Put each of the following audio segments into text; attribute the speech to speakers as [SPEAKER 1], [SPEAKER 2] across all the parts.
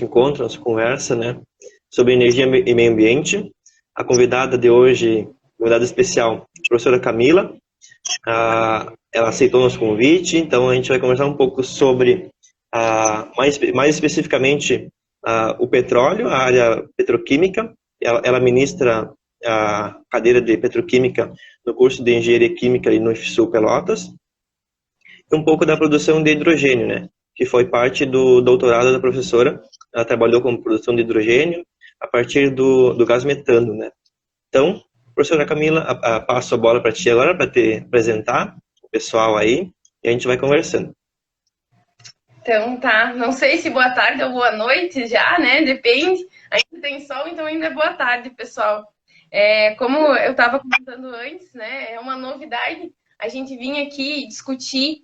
[SPEAKER 1] encontro, nossa conversa, né, sobre energia e meio ambiente. A convidada de hoje, convidada especial, a professora Camila, ela aceitou nosso convite, então a gente vai conversar um pouco sobre, mais especificamente, o petróleo, a área petroquímica. Ela ministra a cadeira de petroquímica no curso de engenharia química ali no IFSU Pelotas, e um pouco da produção de hidrogênio, né, que foi parte do doutorado da professora. Ela trabalhou com produção de hidrogênio a partir do gás metano, né. Então, professora Camila, passo a bola para ti agora para te apresentar o pessoal aí e a gente vai conversando.
[SPEAKER 2] Então tá, não sei se boa tarde ou boa noite já, né? Depende. Ainda tem sol, então ainda é boa tarde, pessoal. Como eu estava comentando antes, né? É uma novidade a gente vir aqui discutir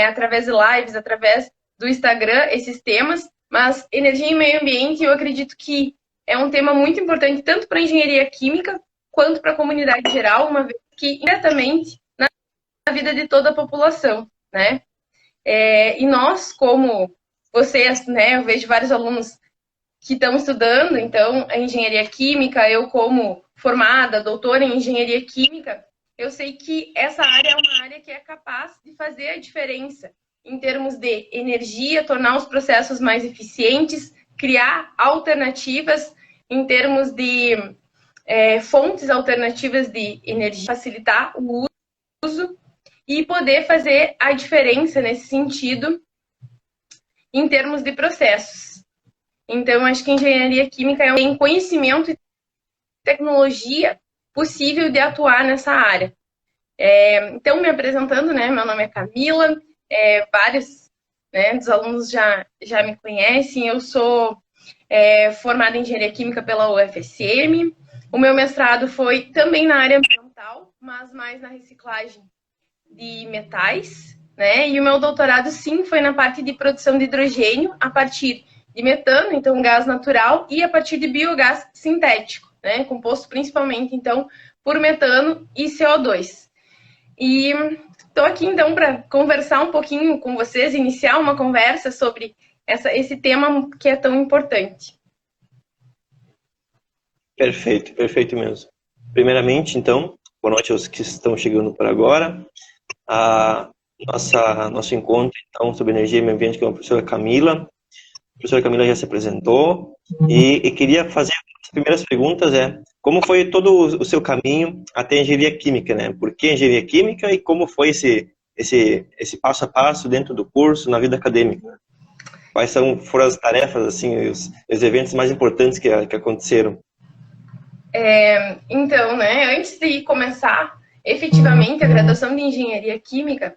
[SPEAKER 2] através de lives, através do Instagram, esses temas, mas energia e meio ambiente eu acredito que é um tema muito importante tanto para a engenharia química quanto para a comunidade geral, uma vez que diretamente na vida de toda a população, né? E nós, como vocês, né, eu vejo vários alunos que estão estudando, então, a engenharia química, eu como formada, doutora em engenharia química, eu sei que essa área é uma área que é capaz de fazer a diferença em termos de energia, tornar os processos mais eficientes, criar alternativas em termos de fontes alternativas de energia, facilitar o uso e poder fazer a diferença nesse sentido em termos de processos. Então, acho que a engenharia química tem conhecimento e tecnologia possível de atuar nessa área. Então, me apresentando, né, meu nome é Camila, vários, né, dos alunos já me conhecem, eu sou formada em engenharia química pela UFSM, o meu mestrado foi também na área ambiental, mas mais na reciclagem de metais, né? E o meu doutorado, sim, foi na parte de produção de hidrogênio a partir de metano, então gás natural, e a partir de biogás sintético, né? Composto principalmente, então, por metano e CO2. E estou aqui, então, para conversar um pouquinho com vocês, iniciar uma conversa sobre esse tema que é tão importante.
[SPEAKER 1] Perfeito, perfeito mesmo. Primeiramente, então, boa noite aos que estão chegando por agora. Nosso encontro, então, sobre energia e meio ambiente com a professora Camila. A professora Camila já se apresentou e queria fazer as primeiras perguntas, como foi todo o seu caminho até a engenharia química, né? Por que engenharia química e como foi esse passo a passo dentro do curso, na vida acadêmica, né? Quais foram as tarefas, assim, os eventos mais importantes que aconteceram?
[SPEAKER 2] Então, né, antes de começar efetivamente a graduação de engenharia química,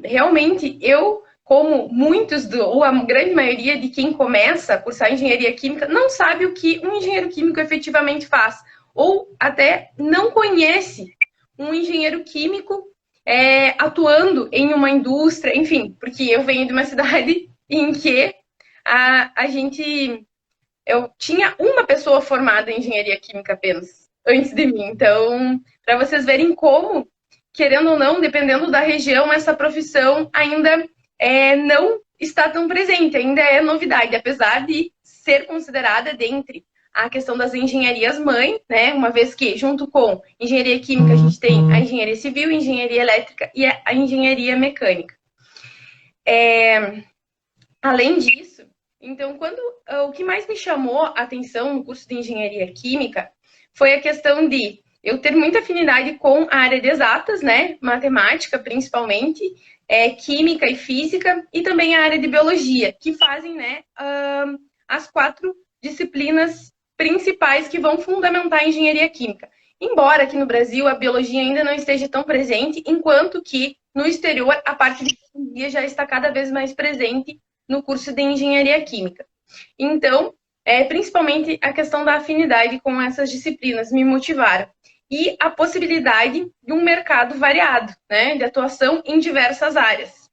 [SPEAKER 2] realmente eu, como muitos, ou a grande maioria de quem começa a cursar engenharia química, não sabe o que um engenheiro químico efetivamente faz, ou até não conhece um engenheiro químico atuando em uma indústria, enfim, porque eu venho de uma cidade em que a gente eu tinha uma pessoa formada em engenharia química apenas, antes de mim. Então, para vocês verem como, querendo ou não, dependendo da região, essa profissão ainda não está tão presente, ainda é novidade, apesar de ser considerada dentre a questão das engenharias mãe, né? Uma vez que, junto com engenharia química, a gente tem a engenharia civil, engenharia elétrica e a engenharia mecânica. Além disso, então, o que mais me chamou a atenção no curso de engenharia química foi a questão de eu ter muita afinidade com a área de exatas, né? Matemática, principalmente, química e física, e também a área de biologia, que fazem, né, as 4 disciplinas principais que vão fundamentar a engenharia química. Embora aqui no Brasil a biologia ainda não esteja tão presente, enquanto que no exterior a parte de biologia já está cada vez mais presente no curso de engenharia química. Então, principalmente a questão da afinidade com essas disciplinas me motivaram. E a possibilidade de um mercado variado, né, de atuação em diversas áreas.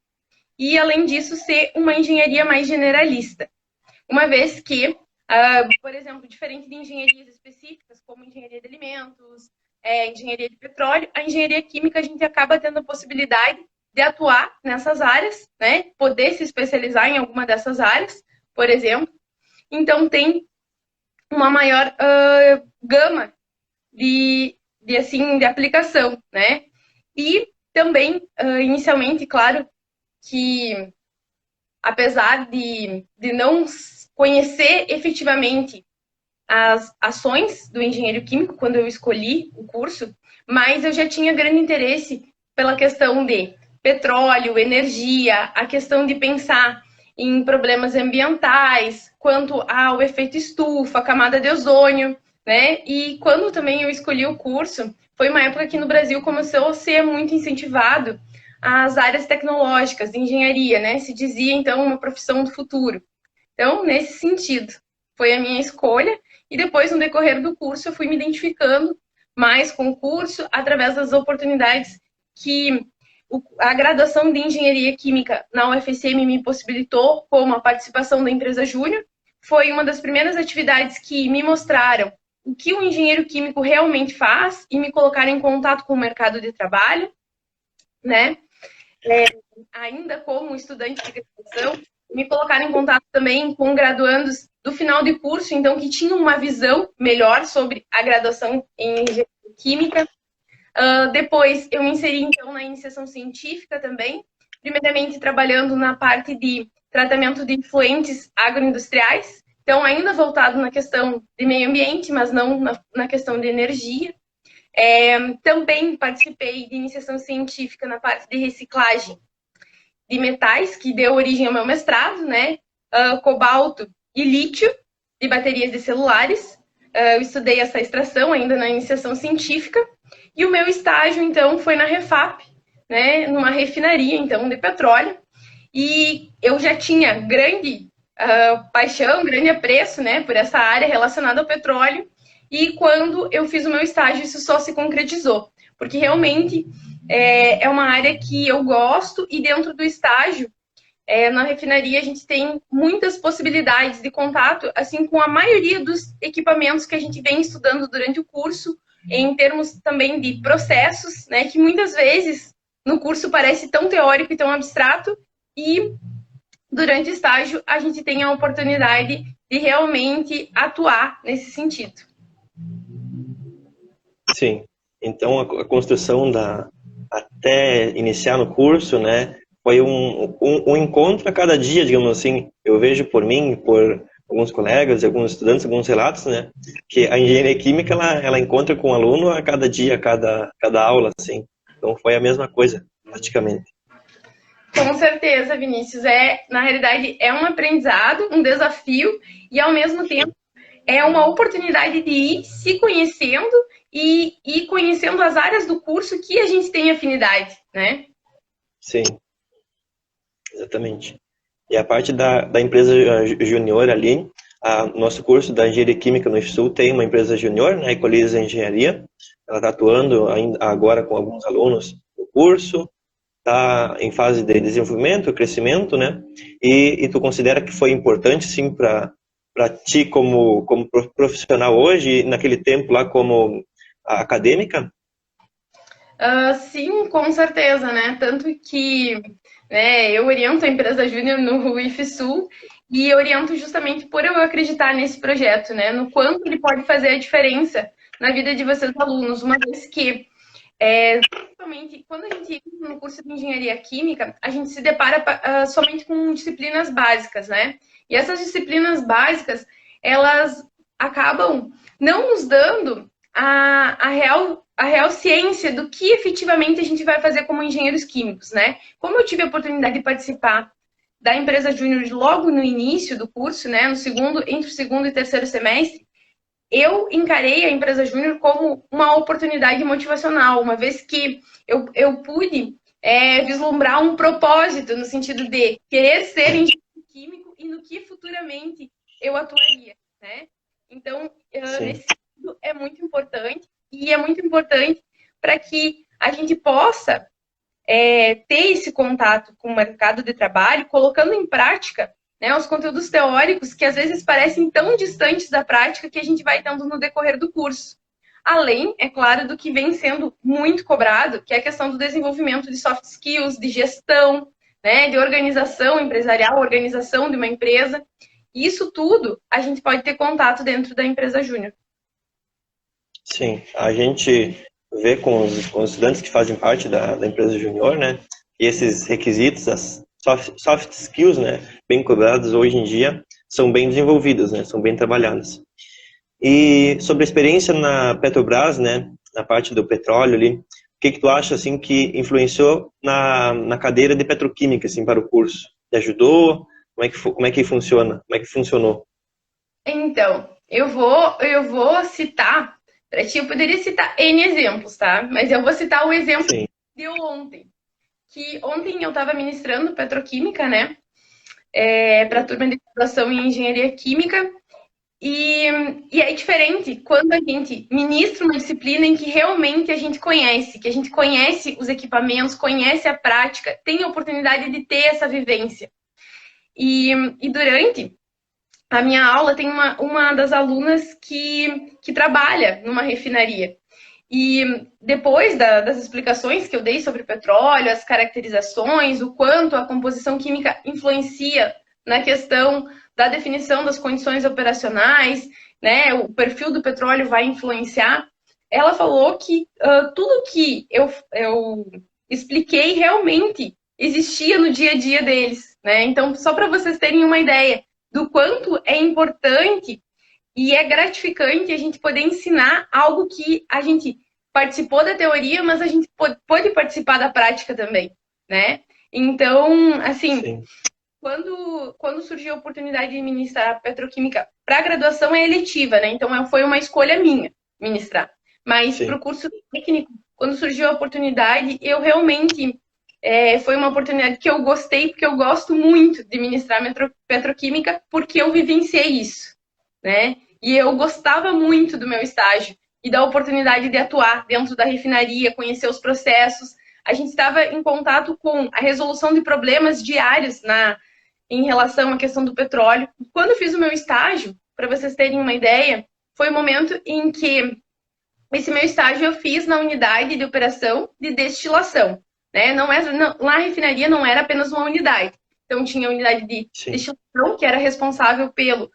[SPEAKER 2] E, além disso, ser uma engenharia mais generalista. Uma vez que, por exemplo, diferente de engenharias específicas, como engenharia de alimentos, engenharia de petróleo, a engenharia química a gente acaba tendo a possibilidade de atuar nessas áreas, né? Poder se especializar em alguma dessas áreas, por exemplo. Então, tem uma maior gama de aplicação, né? E também, inicialmente, claro, que apesar de não conhecer efetivamente as ações do engenheiro químico quando eu escolhi o curso, mas eu já tinha grande interesse pela questão de petróleo, energia, a questão de pensar em problemas ambientais, quanto ao efeito estufa, camada de ozônio, né? E quando também eu escolhi o curso, foi uma época que no Brasil começou a ser muito incentivado as áreas tecnológicas, de engenharia, né? Se dizia, então, uma profissão do futuro. Então, nesse sentido, foi a minha escolha. E depois, no decorrer do curso, eu fui me identificando mais com o curso através das oportunidades que a graduação de Engenharia Química na UFSM me possibilitou, como a participação da empresa Júnior. Foi uma das primeiras atividades que me mostraram o que o engenheiro químico realmente faz e me colocaram em contato com o mercado de trabalho, né? Ainda como estudante de graduação, me colocaram em contato também com graduandos do final de curso, então, que tinham uma visão melhor sobre a graduação em engenharia química. Depois, eu me inseri, então, na iniciação científica também, primeiramente trabalhando na parte de tratamento de efluentes agroindustriais, então, ainda voltado na questão de meio ambiente, mas não na questão de energia. Também participei de iniciação científica na parte de reciclagem de metais, que deu origem ao meu mestrado, né? Cobalto e lítio, de baterias de celulares. Eu estudei essa extração ainda na iniciação científica. E o meu estágio, então, foi na Refap, né? Numa refinaria, então, de petróleo. E eu já tinha grande paixão, grande apreço, né? Por essa área relacionada ao petróleo. E quando eu fiz o meu estágio, isso só se concretizou. Porque realmente é uma área que eu gosto e dentro do estágio, na refinaria, a gente tem muitas possibilidades de contato, assim, com a maioria dos equipamentos que a gente vem estudando durante o curso, em termos também de processos, né, que muitas vezes no curso parece tão teórico e tão abstrato, e durante o estágio a gente tem a oportunidade de realmente atuar nesse sentido.
[SPEAKER 1] Sim. Então, a construção até iniciar no curso, né, foi um encontro a cada dia, digamos assim. Eu vejo por mim, por alguns colegas, alguns estudantes, alguns relatos, né, que a engenharia química, ela encontra com o aluno a cada dia, a cada aula, assim. Então, foi a mesma coisa, praticamente.
[SPEAKER 2] Com certeza, Vinícius. Na realidade, é um aprendizado, um desafio, e ao mesmo tempo é uma oportunidade de ir se conhecendo e conhecendo as áreas do curso que a gente tem afinidade, né?
[SPEAKER 1] Sim, exatamente. E a parte da empresa júnior ali, nosso curso da Engenharia Química no IFSU tem uma empresa júnior, né, Equaliza Engenharia. Ela está atuando agora com alguns alunos no curso, está em fase de desenvolvimento, crescimento, né? E tu considera que foi importante, sim, para ti como profissional hoje, naquele tempo lá como acadêmica?
[SPEAKER 2] Sim, com certeza, né? Tanto que eu oriento a empresa Júnior no IFSU e oriento justamente por eu acreditar nesse projeto, né? No quanto ele pode fazer a diferença na vida de vocês alunos, uma vez que principalmente quando a gente entra no curso de engenharia química, a gente se depara somente com disciplinas básicas, né? E essas disciplinas básicas, elas acabam não nos dando a real ciência do que efetivamente a gente vai fazer como engenheiros químicos, né? Como eu tive a oportunidade de participar da empresa Júnior logo no início do curso, né? Entre o segundo e terceiro semestre, eu encarei a empresa Júnior como uma oportunidade motivacional, uma vez que eu pude vislumbrar um propósito no sentido de querer ser engenheiro químico e no que futuramente eu atuaria, né? Então, nesse sentido, é muito importante e é muito importante para que a gente possa ter esse contato com o mercado de trabalho, colocando em prática, né, os conteúdos teóricos que às vezes parecem tão distantes da prática que a gente vai tendo no decorrer do curso. Além, é claro, do que vem sendo muito cobrado, que é a questão do desenvolvimento de soft skills, de gestão, né, de organização empresarial, organização de uma empresa. E isso tudo a gente pode ter contato dentro da empresa júnior.
[SPEAKER 1] Sim, a gente vê com os estudantes que fazem parte da empresa júnior, né? E esses requisitos, as soft skills, né? Bem cobrados hoje em dia, são bem desenvolvidos, né? São bem trabalhados. E sobre a experiência na Petrobras, né? Na parte do petróleo ali, o que tu acha, assim, que influenciou na cadeira de petroquímica, assim, para o curso? Te ajudou? Como é que funciona? Como é que funcionou?
[SPEAKER 2] Então, eu vou citar, para ti, eu poderia citar N exemplos, tá? Mas eu vou citar o exemplo
[SPEAKER 1] Sim,
[SPEAKER 2] que deu ontem. Que ontem eu estava ministrando petroquímica, né? Para a turma de graduação em engenharia química. E é diferente quando a gente ministra uma disciplina em que realmente a gente conhece os equipamentos, conhece a prática, tem a oportunidade de ter essa vivência. E durante a minha aula tem uma das alunas que trabalha numa refinaria. E depois das explicações que eu dei sobre o petróleo, as caracterizações, o quanto a composição química influencia na questão da definição das condições operacionais, né, o perfil do petróleo vai influenciar, ela falou que tudo que eu expliquei realmente existia no dia a dia deles. Né? Então, só para vocês terem uma ideia do quanto é importante e é gratificante a gente poder ensinar algo que a gente participou da teoria, mas a gente pôde participar da prática também, né? Então, assim,
[SPEAKER 1] sim,
[SPEAKER 2] quando surgiu a oportunidade de ministrar petroquímica para a graduação é eletiva, né? Então, foi uma escolha minha ministrar. Mas para o
[SPEAKER 1] sim,
[SPEAKER 2] curso técnico, quando surgiu a oportunidade, eu realmente foi uma oportunidade que eu gostei, porque eu gosto muito de ministrar petroquímica, porque eu vivenciei isso, né? E eu gostava muito do meu estágio e da oportunidade de atuar dentro da refinaria, conhecer os processos. A gente estava em contato com a resolução de problemas diários em relação à questão do petróleo. Quando eu fiz o meu estágio, para vocês terem uma ideia, foi o momento em que esse meu estágio eu fiz na unidade de operação de destilação. Né? Lá na refinaria não era apenas uma unidade. Então tinha a unidade de
[SPEAKER 1] sim,
[SPEAKER 2] destilação, que era responsável pelo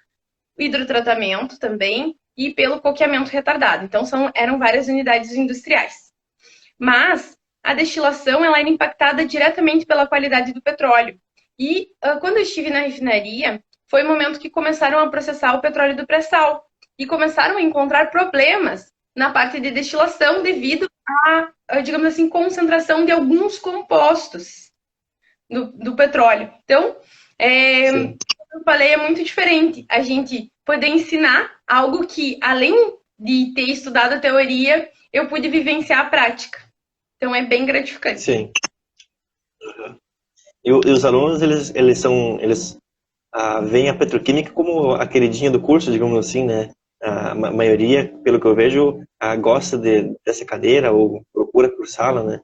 [SPEAKER 2] hidrotratamento também e pelo coqueamento retardado. Então eram várias unidades industriais. Mas a destilação ela era impactada diretamente pela qualidade do petróleo. E quando eu estive na refinaria, foi o momento que começaram a processar o petróleo do pré-sal e começaram a encontrar problemas na parte de destilação devido à, digamos assim, concentração de alguns compostos do petróleo. Então,
[SPEAKER 1] sim.
[SPEAKER 2] como eu falei, é muito diferente a gente poder ensinar algo que, além de ter estudado a teoria, eu pude vivenciar a prática. Então, é bem gratificante.
[SPEAKER 1] Sim. E os alunos, eles veem a petroquímica como a queridinha do curso, digamos assim, né? A maioria, pelo que eu vejo, gosta dessa cadeira ou procura cursá-la, né?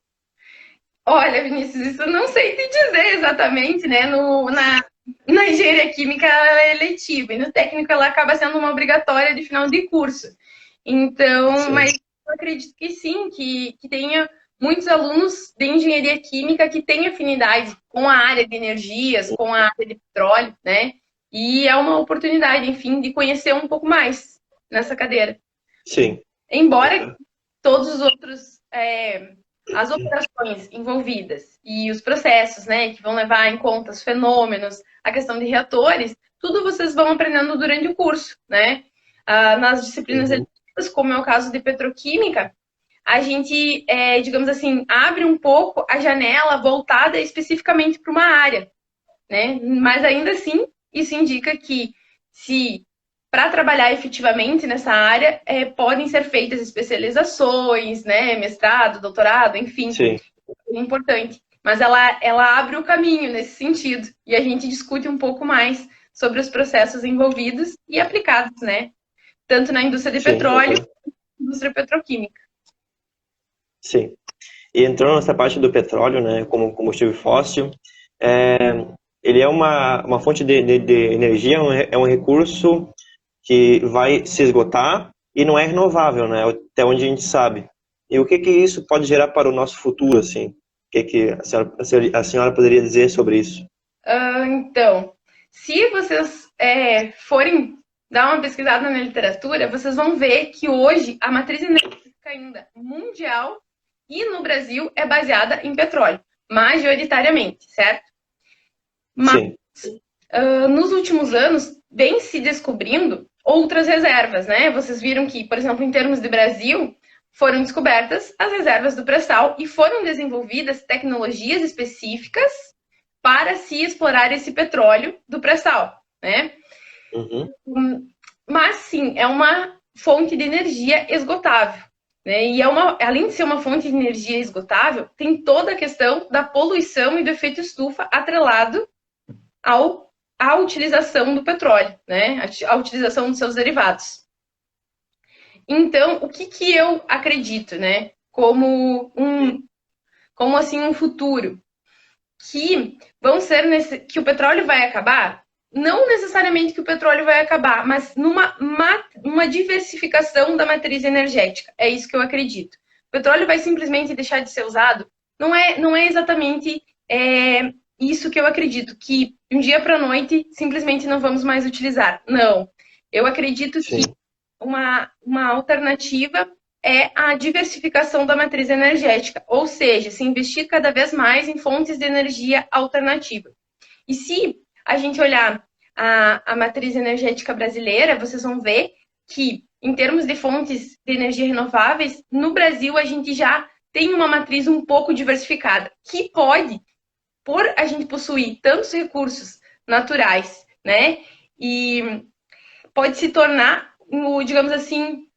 [SPEAKER 2] Olha, Vinícius, isso eu não sei te dizer exatamente, né? Na engenharia química ela é eletiva e no técnico ela acaba sendo uma obrigatória de final de curso. Então,
[SPEAKER 1] Sim.
[SPEAKER 2] mas eu acredito que sim, que tenha muitos alunos de engenharia química que têm afinidade com a área de energias, com a área de petróleo, né? E é uma oportunidade, enfim, de conhecer um pouco mais nessa cadeira.
[SPEAKER 1] Sim.
[SPEAKER 2] Embora todos os outros, as operações envolvidas e os processos, né, que vão levar em conta os fenômenos, a questão de reatores, tudo vocês vão aprendendo durante o curso, né? Nas disciplinas
[SPEAKER 1] Uhum.
[SPEAKER 2] eletivas, como é o caso de petroquímica, a gente, digamos assim, abre um pouco a janela voltada especificamente para uma área, né? Mas ainda assim, isso indica que se para trabalhar efetivamente nessa área, podem ser feitas especializações, né? Mestrado, doutorado, enfim,
[SPEAKER 1] Sim.
[SPEAKER 2] é importante. Mas ela abre o caminho nesse sentido. E a gente discute um pouco mais sobre os processos envolvidos e aplicados, né? Tanto na indústria de
[SPEAKER 1] Sim.
[SPEAKER 2] petróleo
[SPEAKER 1] Uhum.
[SPEAKER 2] quanto na indústria petroquímica.
[SPEAKER 1] Sim. E entrando nessa parte do petróleo, né, como combustível fóssil, ele é uma fonte de energia, é um recurso que vai se esgotar e não é renovável, né, até onde a gente sabe. E o que isso pode gerar para o nosso futuro, assim? O que a senhora poderia dizer sobre isso?
[SPEAKER 2] Então, se vocês forem dar uma pesquisada na literatura, vocês vão ver que hoje a matriz energética ainda mundial e no Brasil é baseada em petróleo, majoritariamente, certo? Mas nos últimos anos vem se descobrindo outras reservas, né? Vocês viram que, por exemplo, em termos de Brasil, foram descobertas as reservas do pré-sal e foram desenvolvidas tecnologias específicas para se explorar esse petróleo do pré-sal, né? Mas sim, é uma fonte de energia esgotável, né? E além de ser uma fonte de energia esgotável, tem toda a questão da poluição e do efeito estufa atrelado à utilização do petróleo, né? A utilização dos seus derivados. Então, o que eu acredito, né? Como assim um futuro que que o petróleo vai acabar? Não necessariamente que o petróleo vai acabar, mas uma diversificação da matriz energética. É isso que eu acredito. O petróleo vai simplesmente deixar de ser usado? Não é exatamente isso que eu acredito, que de um dia para a noite simplesmente não vamos mais utilizar. Não. Eu acredito que uma alternativa é a diversificação da matriz energética, ou seja, se investir cada vez mais em fontes de energia alternativa. E se a gente olhar a matriz energética brasileira, vocês vão ver que, em termos de fontes de energia renováveis, no Brasil a gente já tem uma matriz um pouco diversificada, que pode, por a gente possuir tantos recursos naturais, né, e pode se tornar, digamos assim,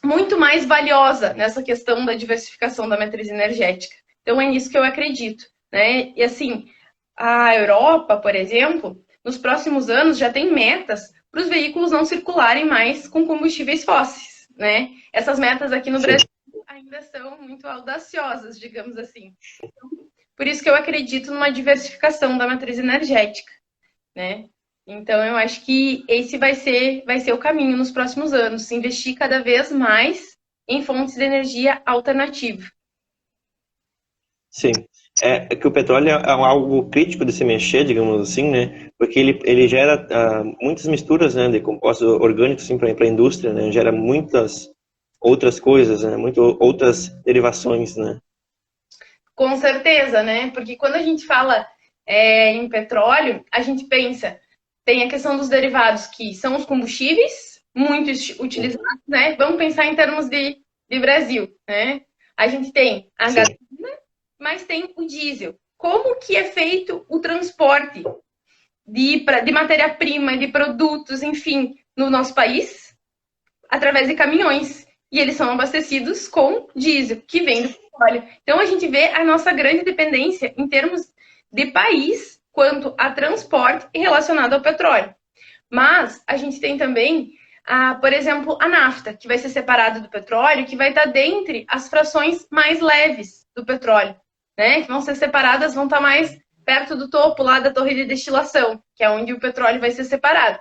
[SPEAKER 2] muito mais valiosa nessa questão da diversificação da matriz energética. Então, é nisso que eu acredito, né? E assim, a Europa, por exemplo, nos próximos anos já tem metas para os veículos não circularem mais com combustíveis fósseis, né? Essas metas aqui no Brasil ainda são muito audaciosas, digamos assim. Então, por isso que eu acredito numa diversificação da matriz energética, né? Então, eu acho que esse vai ser o caminho nos próximos anos, investir cada vez mais em fontes de energia alternativa.
[SPEAKER 1] Sim, é que o petróleo é algo crítico de se mexer, digamos assim, né? Porque ele gera muitas misturas, né, de compostos orgânicos assim, para a indústria, né? Gera muitas outras coisas, né? Outras derivações, né?
[SPEAKER 2] Com certeza, né? Porque quando a gente fala em petróleo, a gente pensa, tem a questão dos derivados, que são os combustíveis, muito utilizados, né? Vamos pensar em termos de Brasil, né? A gente tem a gasolina, mas tem o diesel. Como que é feito o transporte de matéria-prima, de produtos, enfim, no nosso país? Através de caminhões. E eles são abastecidos com diesel, que vem do petróleo. Então, a gente vê a nossa grande dependência em termos de país quanto a transporte relacionado ao petróleo. Mas a gente tem também, por exemplo, a nafta, que vai ser separada do petróleo, que vai estar dentre as frações mais leves do petróleo, né? Que vão ser separadas, vão estar mais perto do topo lá da torre de destilação, que é onde o petróleo vai ser separado.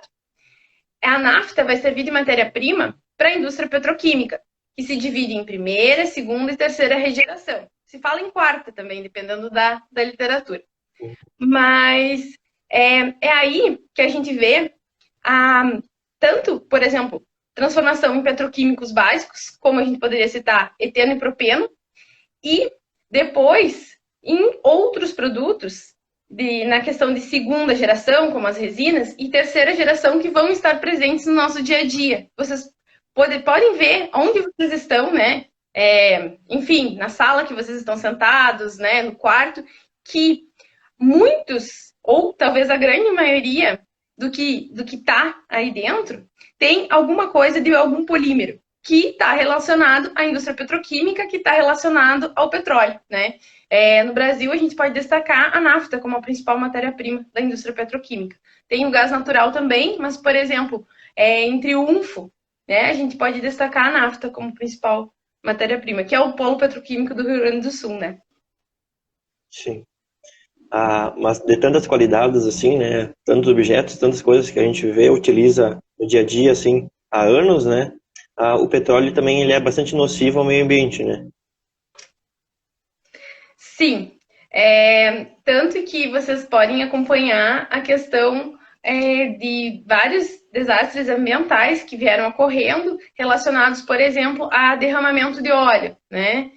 [SPEAKER 2] A nafta vai servir de matéria-prima para a indústria petroquímica, que se divide em primeira, segunda e terceira regeneração. Se fala em quarta também, dependendo da literatura. Mas é aí que a gente vê tanto, por exemplo, transformação em petroquímicos básicos, como a gente poderia citar eteno e propeno, e depois em outros produtos na questão de segunda geração, como as resinas, e terceira geração, que vão estar presentes no nosso dia a dia. Vocês podem ver onde vocês estão, né? Enfim, na sala que vocês estão sentados, né? No quarto, que muitos, ou talvez a grande maioria do que está aí dentro, tem alguma coisa de algum polímero que está relacionado à indústria petroquímica, que está relacionado ao petróleo, né? No Brasil, a gente pode destacar a nafta como a principal matéria-prima da indústria petroquímica. Tem o gás natural também, mas, por exemplo, em Triunfo, né, a gente pode destacar a nafta como principal matéria-prima, que é o polo petroquímico do Rio Grande do Sul, né?
[SPEAKER 1] Sim. Mas de tantas qualidades, assim, né? Tantos objetos, tantas coisas que a gente vê, utiliza no dia a dia, assim, há anos, né? O petróleo também ele é bastante nocivo ao meio ambiente, né?
[SPEAKER 2] Sim. Tanto que vocês podem acompanhar a questão de vários desastres ambientais que vieram ocorrendo, relacionados, por exemplo, a derramamento de óleo, né?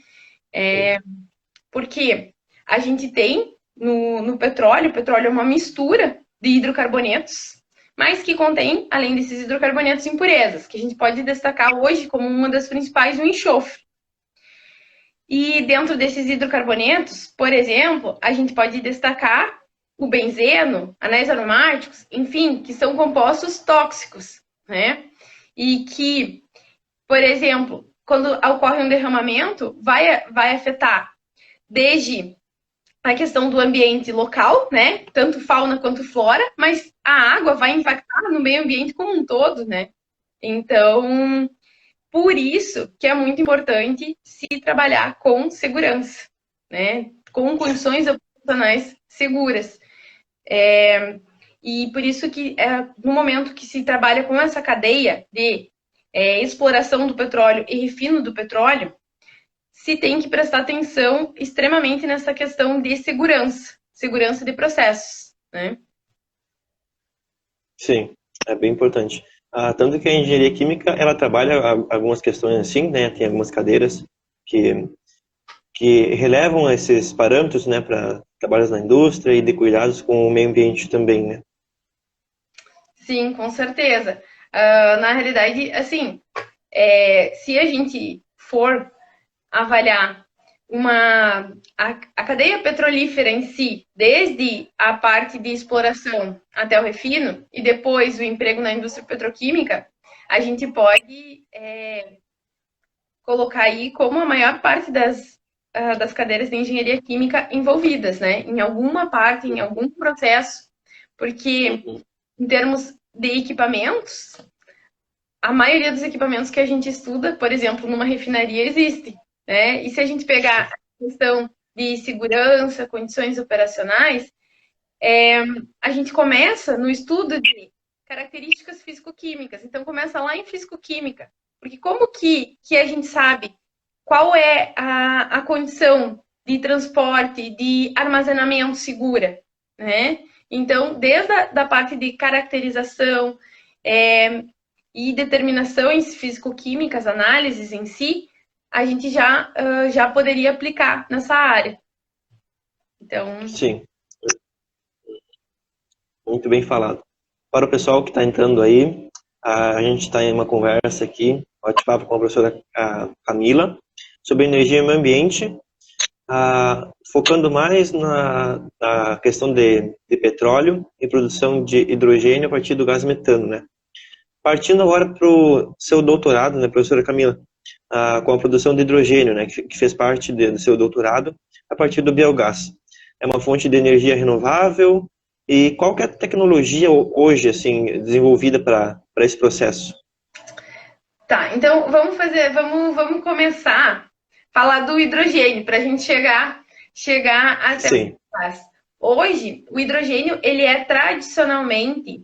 [SPEAKER 2] Porque a gente tem no petróleo, o petróleo é uma mistura de hidrocarbonetos, mas que contém, além desses hidrocarbonetos, impurezas, que a gente pode destacar hoje como uma das principais, o enxofre. E dentro desses hidrocarbonetos, por exemplo, a gente pode destacar o benzeno, anéis aromáticos, enfim, que são compostos tóxicos, né? E que, por exemplo, quando ocorre um derramamento, vai afetar desde a questão do ambiente local, né? Tanto fauna quanto flora, mas a água vai impactar no meio ambiente como um todo, né? Então, por isso que é muito importante se trabalhar com segurança, né? Com condições operacionais seguras. E por isso que no momento que se trabalha com essa cadeia de exploração do petróleo e refino do petróleo, se tem que prestar atenção extremamente nessa questão de segurança de processos, né?
[SPEAKER 1] Sim, é bem importante. Tanto que a engenharia química, ela trabalha algumas questões assim, né? Tem algumas cadeiras que relevam esses parâmetros, né, para trabalhos na indústria e de cuidados com o meio ambiente também, né?
[SPEAKER 2] Sim, com certeza. Na realidade, assim, se a gente for avaliar a cadeia petrolífera em si, desde a parte de exploração até o refino, e depois o emprego na indústria petroquímica, a gente pode colocar aí como a maior parte das cadeiras de engenharia química envolvidas, né? Em alguma parte, em algum processo, porque em termos de equipamentos, a maioria dos equipamentos que a gente estuda, por exemplo, numa refinaria, existe, né? E se a gente pegar a questão de segurança, condições operacionais, a gente começa no estudo de características físico-químicas. Então, começa lá em físico-química. Porque como que a gente sabe qual é a condição de transporte, de armazenamento segura, né? Então, desde a parte de caracterização e determinação em físico-químicas, análises em si, a gente já poderia aplicar nessa área. Então...
[SPEAKER 1] Sim, muito bem falado. Para o pessoal que está entrando aí, a gente está em uma conversa aqui, bate-papo com a professora Camila, sobre energia e meio ambiente, focando mais na questão de petróleo e produção de hidrogênio a partir do gás metano, né? Partindo agora para o seu doutorado, né, professora Camila, com a produção de hidrogênio, né, que fez parte do seu doutorado a partir do biogás. É uma fonte de energia renovável. E qual que é a tecnologia hoje assim desenvolvida para esse processo?
[SPEAKER 2] Tá, então vamos começar a falar do hidrogênio para a gente chegar até
[SPEAKER 1] Sim.
[SPEAKER 2] o gás. Hoje, o hidrogênio ele é tradicionalmente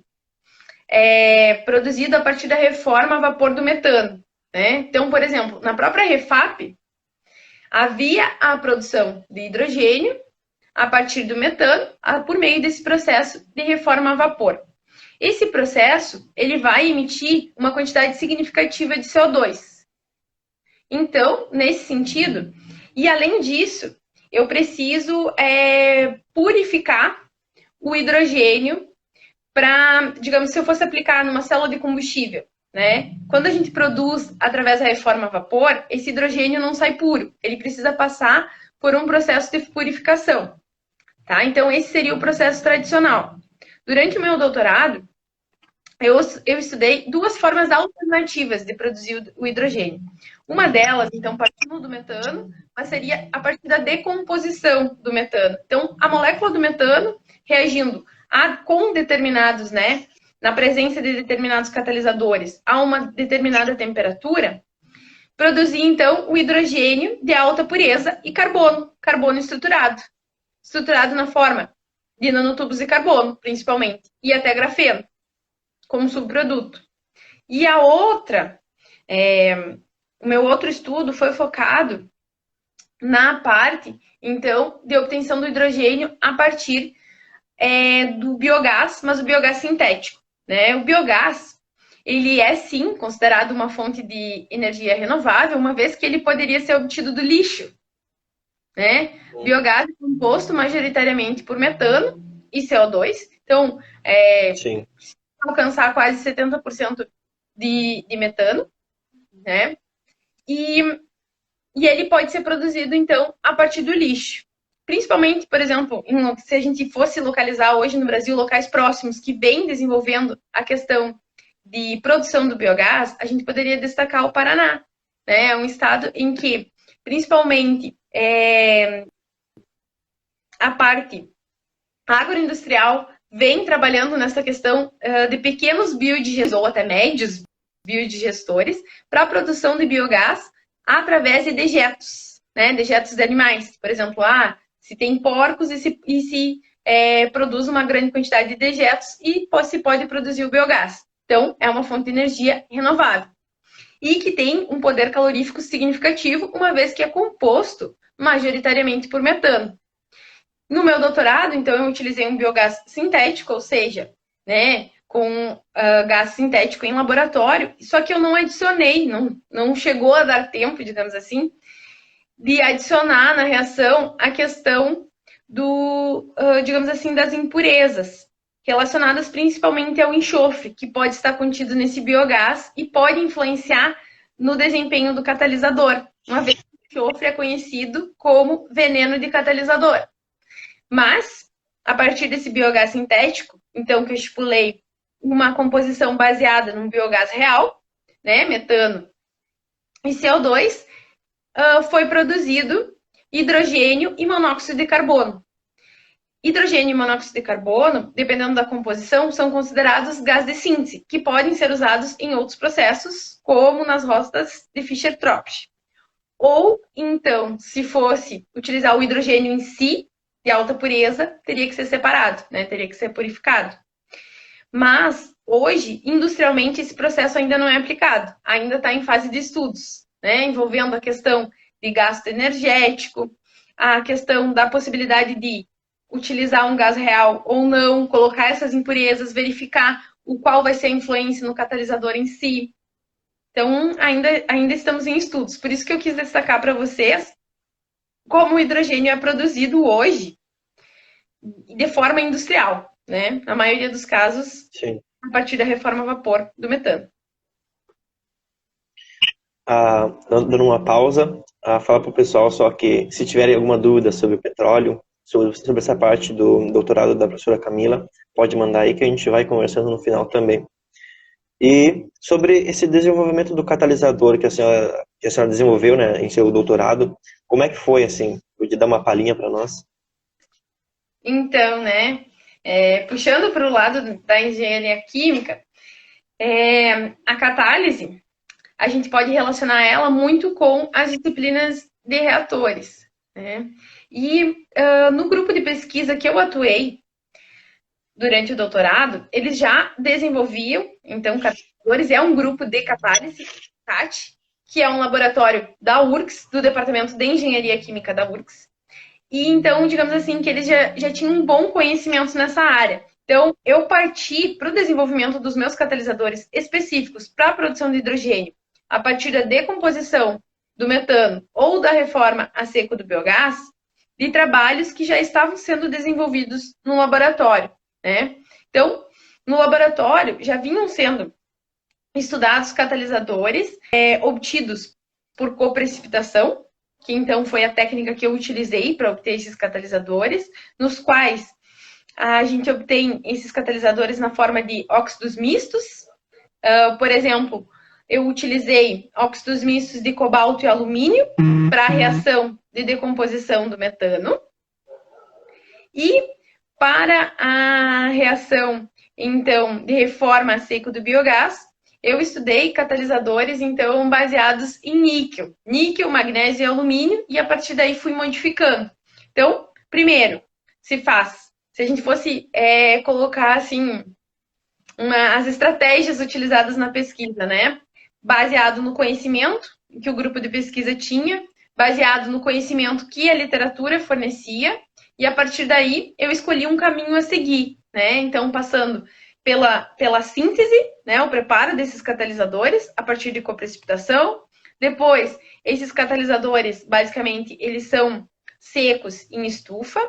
[SPEAKER 2] produzido a partir da reforma a vapor do metano, né? Então, por exemplo, na própria Refap havia a produção de hidrogênio a partir do metano por meio desse processo de reforma a vapor. Esse processo ele vai emitir uma quantidade significativa de CO2. Então, nesse sentido, e além disso, eu preciso purificar o hidrogênio para, digamos, se eu fosse aplicar numa célula de combustível, né? Quando a gente produz através da reforma a vapor, esse hidrogênio não sai puro, ele precisa passar por um processo de purificação, tá? Então, esse seria o processo tradicional. Durante o meu doutorado, eu estudei duas formas alternativas de produzir o hidrogênio. Uma delas, então, partindo do metano, mas seria a partir da decomposição do metano. Então, a molécula do metano reagindo com determinados, né, na presença de determinados catalisadores a uma determinada temperatura, produzir, então, o hidrogênio de alta pureza e carbono estruturado na forma de nanotubos de carbono, principalmente, e até grafeno, como subproduto. E a outra, o meu outro estudo foi focado na parte, então, de obtenção do hidrogênio a partir do biogás, mas o biogás sintético, né? O biogás, ele é sim considerado uma fonte de energia renovável, uma vez que ele poderia ser obtido do lixo, né? O biogás é composto majoritariamente por metano e CO2, então,
[SPEAKER 1] Sim.
[SPEAKER 2] alcançar quase 70% de metano, né? E ele pode ser produzido, então, a partir do lixo. Principalmente, por exemplo, se a gente fosse localizar hoje no Brasil locais próximos que vêm desenvolvendo a questão de produção do biogás, a gente poderia destacar o Paraná. Né? É um estado em que, principalmente, a parte agroindustrial vem trabalhando nessa questão de pequenos biodigestores, ou até médios biodigestores, para a produção de biogás através de dejetos, né? Dejetos de animais. Por exemplo, se tem porcos e se produz uma grande quantidade de dejetos e se pode produzir o biogás. Então, é uma fonte de energia renovável. E que tem um poder calorífico significativo, uma vez que é composto majoritariamente por metano. No meu doutorado, então, eu utilizei um biogás sintético, ou seja, né, com gás sintético em laboratório, só que eu não adicionei, não chegou a dar tempo, digamos assim, de adicionar na reação a questão digamos assim, das impurezas, relacionadas principalmente ao enxofre, que pode estar contido nesse biogás e pode influenciar no desempenho do catalisador, uma vez que o enxofre é conhecido como veneno de catalisador. Mas, a partir desse biogás sintético, então, que eu estipulei uma composição baseada num biogás real, né, metano e CO2, foi produzido hidrogênio e monóxido de carbono. Hidrogênio e monóxido de carbono, dependendo da composição, são considerados gás de síntese, que podem ser usados em outros processos, como nas rotas de Fischer-Tropsch. Ou, então, se fosse utilizar o hidrogênio em si, de alta pureza, teria que ser separado, né? Teria que ser purificado. Mas, hoje, industrialmente, esse processo ainda não é aplicado. Ainda está em fase de estudos, né? Envolvendo a questão de gasto energético, a questão da possibilidade de utilizar um gás real ou não, colocar essas impurezas, verificar qual vai ser a influência no catalisador em si. Então, ainda estamos em estudos. Por isso que eu quis destacar para vocês como o hidrogênio é produzido hoje de forma industrial, né? Na maioria dos casos, sim, a partir da reforma a vapor do metano.
[SPEAKER 1] Dando uma pausa, fala para o pessoal só que se tiverem alguma dúvida sobre o petróleo, sobre essa parte do doutorado da professora Camila, pode mandar aí que a gente vai conversando no final também. E sobre esse desenvolvimento do catalisador que a senhora desenvolveu, né, em seu doutorado, como é que foi, assim? Pode dar uma palhinha para nós?
[SPEAKER 2] Então, né, puxando para o lado da engenharia química, a catálise, a gente pode relacionar ela muito com as disciplinas de reatores, né? E no grupo de pesquisa que eu atuei durante o doutorado, eles já desenvolviam, então, catalisadores. É um grupo de catálise, CAT, que é um laboratório da URGS, do Departamento de Engenharia Química da URGS. E então, digamos assim, que eles já tinham um bom conhecimento nessa área. Então, eu parti para o desenvolvimento dos meus catalisadores específicos para a produção de hidrogênio, a partir da decomposição do metano ou da reforma a seco do biogás, de trabalhos que já estavam sendo desenvolvidos no laboratório, né? Então, no laboratório já vinham sendo estudados catalisadores obtidos por coprecipitação, que então foi a técnica que eu utilizei para obter esses catalisadores, nos quais a gente obtém esses catalisadores na forma de óxidos mistos. Por exemplo, eu utilizei óxidos mistos de cobalto e alumínio para a reação de decomposição do metano. E para a reação, então, de reforma a seco do biogás, eu estudei catalisadores, então, baseados em níquel, magnésio e alumínio, e a partir daí fui modificando. Então, primeiro, se a gente fosse colocar, assim, as estratégias utilizadas na pesquisa, né? Baseado no conhecimento que o grupo de pesquisa tinha, baseado no conhecimento que a literatura fornecia, E a partir daí, eu escolhi um caminho a seguir, né? Então, passando pela síntese, né? O preparo desses catalisadores a partir de coprecipitação. Depois, esses catalisadores, basicamente, eles são secos em estufa.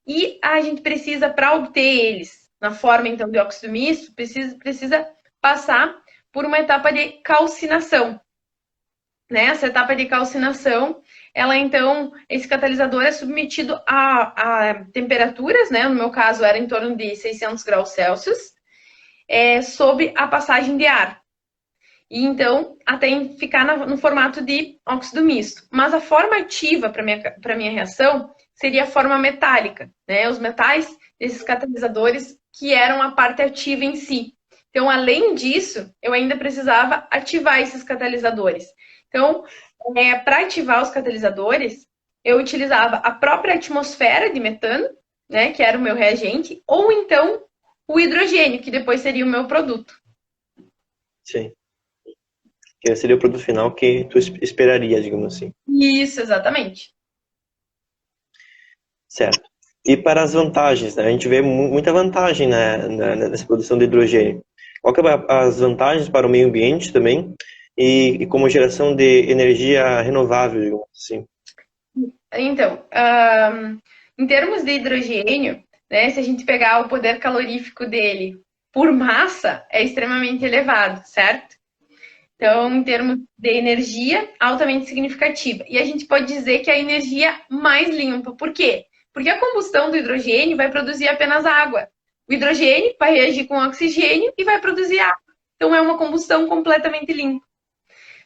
[SPEAKER 2] E a gente precisa, para obter eles na forma, então, de óxido misto, precisa passar por uma etapa de calcinação. Né? Essa etapa de calcinação, ela então, esse catalisador é submetido a temperaturas, né? No meu caso era em torno de 600 graus Celsius, sob a passagem de ar. E então, até ficar no formato de óxido misto. Mas a forma ativa para minha reação seria a forma metálica, né? Os metais desses catalisadores que eram a parte ativa em si. Então, além disso, eu ainda precisava ativar esses catalisadores. Então, para ativar os catalisadores, eu utilizava a própria atmosfera de metano, né, que era o meu reagente, ou então o hidrogênio, que depois seria o meu produto.
[SPEAKER 1] Sim. Que seria o produto final que tu esperaria, digamos assim.
[SPEAKER 2] Isso, exatamente.
[SPEAKER 1] Certo. E para as vantagens, né? A gente vê muita vantagem nessa produção de hidrogênio. Qual que é as vantagens para o meio ambiente também e como geração de energia renovável, digamos assim?
[SPEAKER 2] Então, em termos de hidrogênio, né, se a gente pegar o poder calorífico dele por massa, é extremamente elevado, certo? Então, em termos de energia, altamente significativa. E a gente pode dizer que é a energia mais limpa. Por quê? Porque a combustão do hidrogênio vai produzir apenas água. O hidrogênio vai reagir com o oxigênio e vai produzir água. Então, é uma combustão completamente limpa.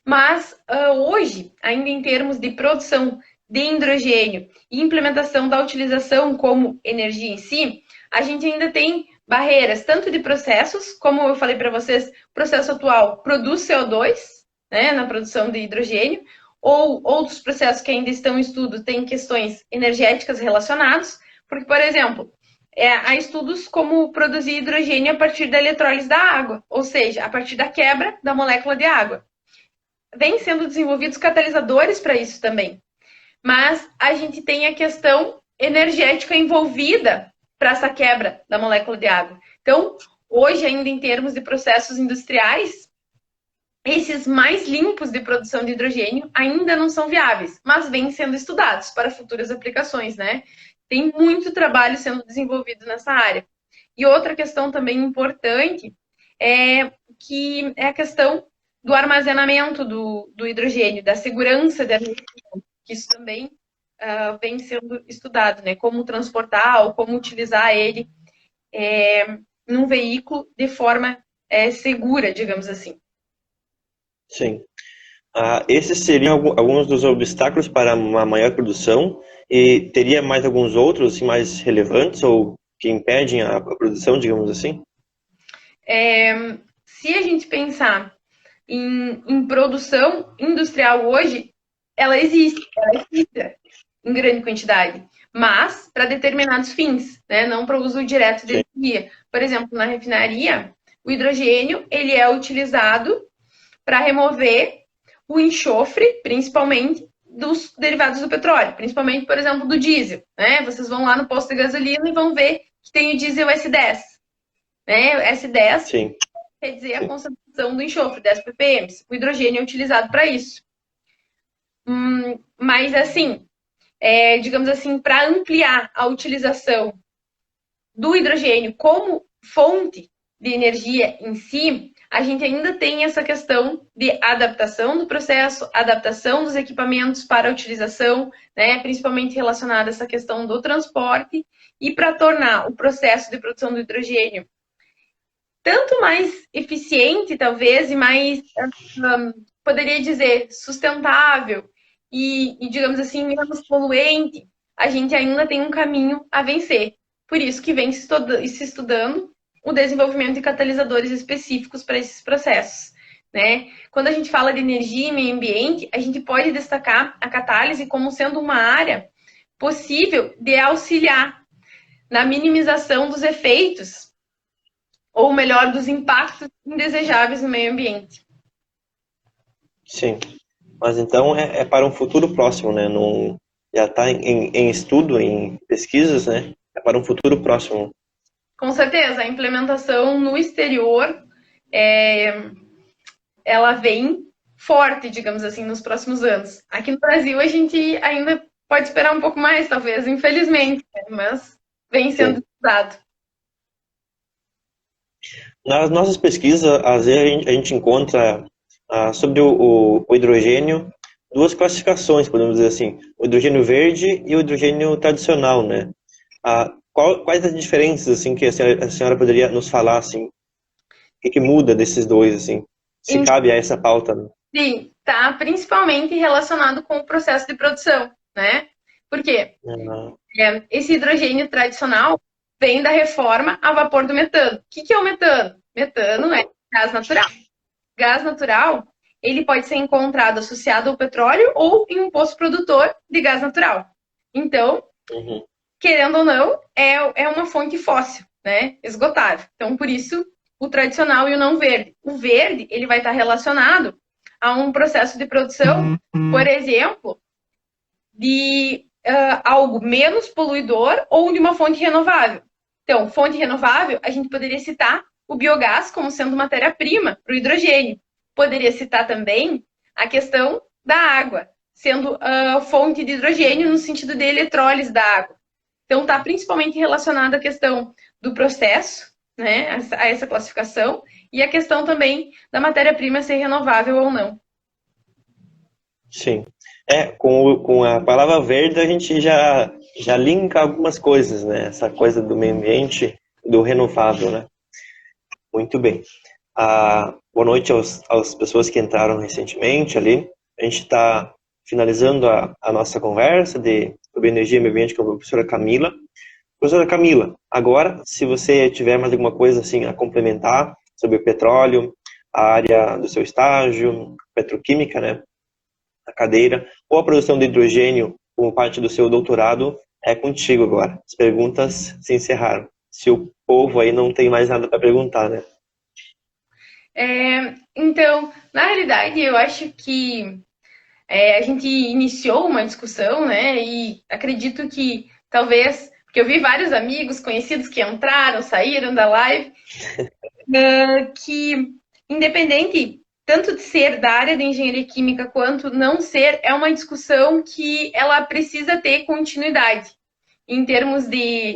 [SPEAKER 2] Mas, hoje, ainda em termos de produção de hidrogênio e implementação da utilização como energia em si, a gente ainda tem barreiras, tanto de processos, como eu falei para vocês, o processo atual produz CO2, né, na produção de hidrogênio, ou outros processos que ainda estão em estudo têm questões energéticas relacionadas, porque, por exemplo, há estudos como produzir hidrogênio a partir da eletrólise da água, ou seja, a partir da quebra da molécula de água. Vêm sendo desenvolvidos catalisadores para isso também. Mas a gente tem a questão energética envolvida para essa quebra da molécula de água. Então, hoje, ainda em termos de processos industriais, esses mais limpos de produção de hidrogênio ainda não são viáveis, mas vêm sendo estudados para futuras aplicações, né? Tem muito trabalho sendo desenvolvido nessa área. E outra questão também importante é a questão do armazenamento do hidrogênio, da segurança da armazenamento, que isso também vem sendo estudado, né? Como transportar ou como utilizar ele num veículo de forma segura, digamos assim.
[SPEAKER 1] Sim. Esses seriam alguns dos obstáculos para uma maior produção e teria mais alguns outros assim, mais relevantes ou que impedem a produção, digamos assim?
[SPEAKER 2] Se a gente pensar em produção industrial hoje, ela existe em grande quantidade, mas para determinados fins, né? Não para o uso direto de energia. Por exemplo, na refinaria, o hidrogênio ele é utilizado para remover o enxofre, principalmente dos derivados do petróleo, principalmente, por exemplo, do diesel. Né? Vocês vão lá no posto de gasolina e vão ver que tem o diesel S10. Né? S10
[SPEAKER 1] Sim.
[SPEAKER 2] quer dizer a concentração do enxofre, 10 ppm. O hidrogênio é utilizado para isso. Mas, assim, digamos assim, para ampliar a utilização do hidrogênio como fonte de energia em si, a gente ainda tem essa questão de adaptação do processo, adaptação dos equipamentos para a utilização, né, principalmente relacionada a essa questão do transporte, e para tornar o processo de produção do hidrogênio tanto mais eficiente, talvez, e mais, poderia dizer, sustentável e, digamos assim, menos poluente, a gente ainda tem um caminho a vencer. Por isso que vem se estudando o desenvolvimento de catalisadores específicos para esses processos. Né? Quando a gente fala de energia e meio ambiente, a gente pode destacar a catálise como sendo uma área possível de auxiliar na minimização dos efeitos, ou melhor, dos impactos indesejáveis no meio ambiente.
[SPEAKER 1] Sim. Mas então é para um futuro próximo, né? já está em estudo, em pesquisas, né? Para um futuro próximo.
[SPEAKER 2] Com certeza, a implementação no exterior, ela vem forte, digamos assim, nos próximos anos. Aqui no Brasil, a gente ainda pode esperar um pouco mais, talvez, infelizmente, né? Mas vem sendo estudado.
[SPEAKER 1] Nas nossas pesquisas, às vezes a gente encontra sobre o hidrogênio duas classificações, podemos dizer assim, o hidrogênio verde e o hidrogênio tradicional, né? Quais as diferenças assim que a senhora poderia nos falar assim? O que muda desses dois assim? Se cabe a essa pauta? Né?
[SPEAKER 2] Sim, tá principalmente relacionado com o processo de produção, né? Por quê? Esse hidrogênio tradicional vem da reforma a vapor do metano. O que é o metano? Metano é gás natural. Gás natural, ele pode ser encontrado associado ao petróleo ou em um poço produtor de gás natural. Então, querendo ou não, é uma fonte fóssil, né? Esgotável. Então, por isso, o tradicional e o não verde. O verde, ele vai estar relacionado a um processo de produção, por exemplo, de algo menos poluidor ou de uma fonte renovável. Então, fonte renovável, a gente poderia citar o biogás como sendo matéria-prima para o hidrogênio. Poderia citar também a questão da água, sendo fonte de hidrogênio no sentido de eletrólise da água. Então, está principalmente relacionada à questão do processo, né, a essa classificação, e a questão também da matéria-prima ser renovável ou não.
[SPEAKER 1] Sim. Com a palavra verde a gente já linka algumas coisas, né? Essa coisa do meio ambiente, do renovável, né? Muito bem. Boa noite às pessoas que entraram recentemente ali. A gente está finalizando a nossa conversa sobre energia e meio ambiente com a professora Camila. Professora Camila, agora, se você tiver mais alguma coisa assim a complementar sobre o petróleo, a área do seu estágio, petroquímica, né? A cadeira, ou a produção de hidrogênio como parte do seu doutorado, é contigo agora. As perguntas se encerraram. Se o povo aí não tem mais nada para perguntar, né?
[SPEAKER 2] Então, na realidade, eu acho que a gente iniciou uma discussão, né? E acredito que talvez, porque eu vi vários amigos conhecidos que entraram, saíram da live, que independente tanto de ser da área de engenharia química quanto não ser, é uma discussão que ela precisa ter continuidade em termos de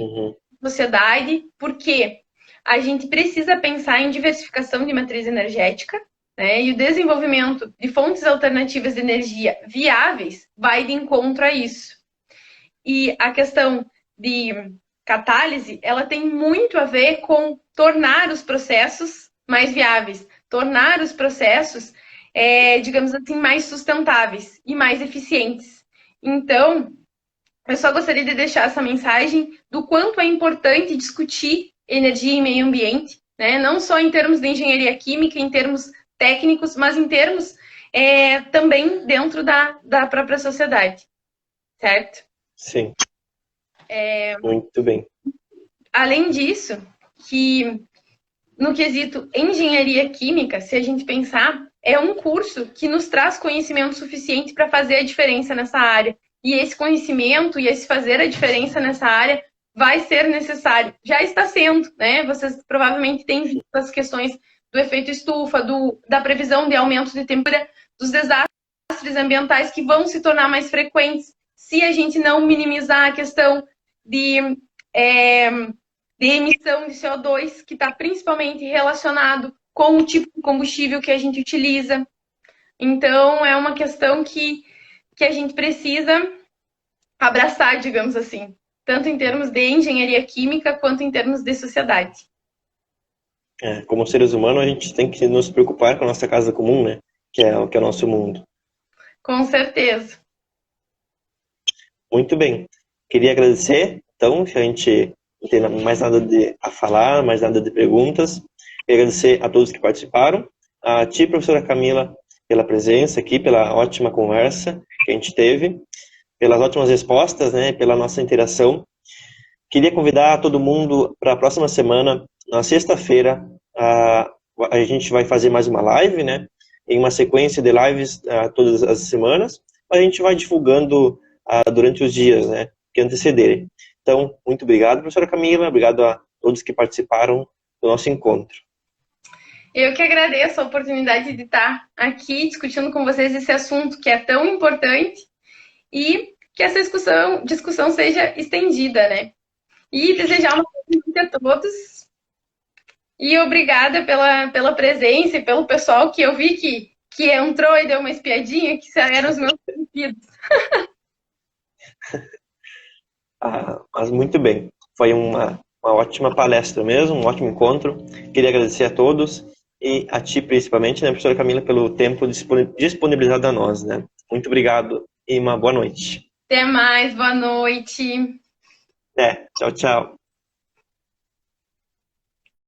[SPEAKER 2] sociedade, porque a gente precisa pensar em diversificação de matriz energética, né, e o desenvolvimento de fontes alternativas de energia viáveis vai de encontro a isso. E a questão de catálise, ela tem muito a ver com tornar os processos mais viáveis, tornar os processos, digamos assim, mais sustentáveis e mais eficientes. Então, eu só gostaria de deixar essa mensagem do quanto é importante discutir energia e meio ambiente, né? Não só em termos de engenharia química, em termos técnicos, mas em termos também dentro da própria sociedade, certo?
[SPEAKER 1] Sim. Muito bem.
[SPEAKER 2] Além disso, que no quesito engenharia química, se a gente pensar, é um curso que nos traz conhecimento suficiente para fazer a diferença nessa área. E esse conhecimento e esse fazer a diferença nessa área vai ser necessário. Já está sendo, né? Vocês provavelmente têm visto as questões do efeito estufa, da previsão de aumento de temperatura, dos desastres ambientais que vão se tornar mais frequentes se a gente não minimizar a questão de emissão de CO2, que está principalmente relacionado com o tipo de combustível que a gente utiliza. Então, é uma questão que a gente precisa abraçar, digamos assim, tanto em termos de engenharia química quanto em termos de sociedade.
[SPEAKER 1] Como seres humanos, a gente tem que nos preocupar com a nossa casa comum, né? Que é o nosso mundo.
[SPEAKER 2] Com certeza.
[SPEAKER 1] Muito bem. Queria agradecer, então, que a gente não tem mais nada a falar, mais nada de perguntas. Queria agradecer a todos que participaram. A ti, professora Camila, pela presença aqui, pela ótima conversa que a gente teve, pelas ótimas respostas, né? Pela nossa interação. Queria convidar todo mundo para a próxima semana, na sexta-feira, a gente vai fazer mais uma live, né? Em uma sequência de lives todas as semanas. A gente vai divulgando durante os dias, né, que antecederem. Então, muito obrigado, professora Camila, obrigado a todos que participaram do nosso encontro.
[SPEAKER 2] Eu que agradeço a oportunidade de estar aqui discutindo com vocês esse assunto que é tão importante e que essa discussão seja estendida, né? E desejar uma boa noite a todos. E obrigada pela presença e pelo pessoal que eu vi que entrou e deu uma espiadinha, que eram os meus sentidos.
[SPEAKER 1] Mas muito bem. Foi uma ótima palestra mesmo, um ótimo encontro. Queria agradecer a todos e a ti principalmente, né, professora Camila, pelo tempo disponibilizado a nós, né? Muito obrigado e uma boa noite.
[SPEAKER 2] Até mais, boa noite.
[SPEAKER 1] Tchau, tchau.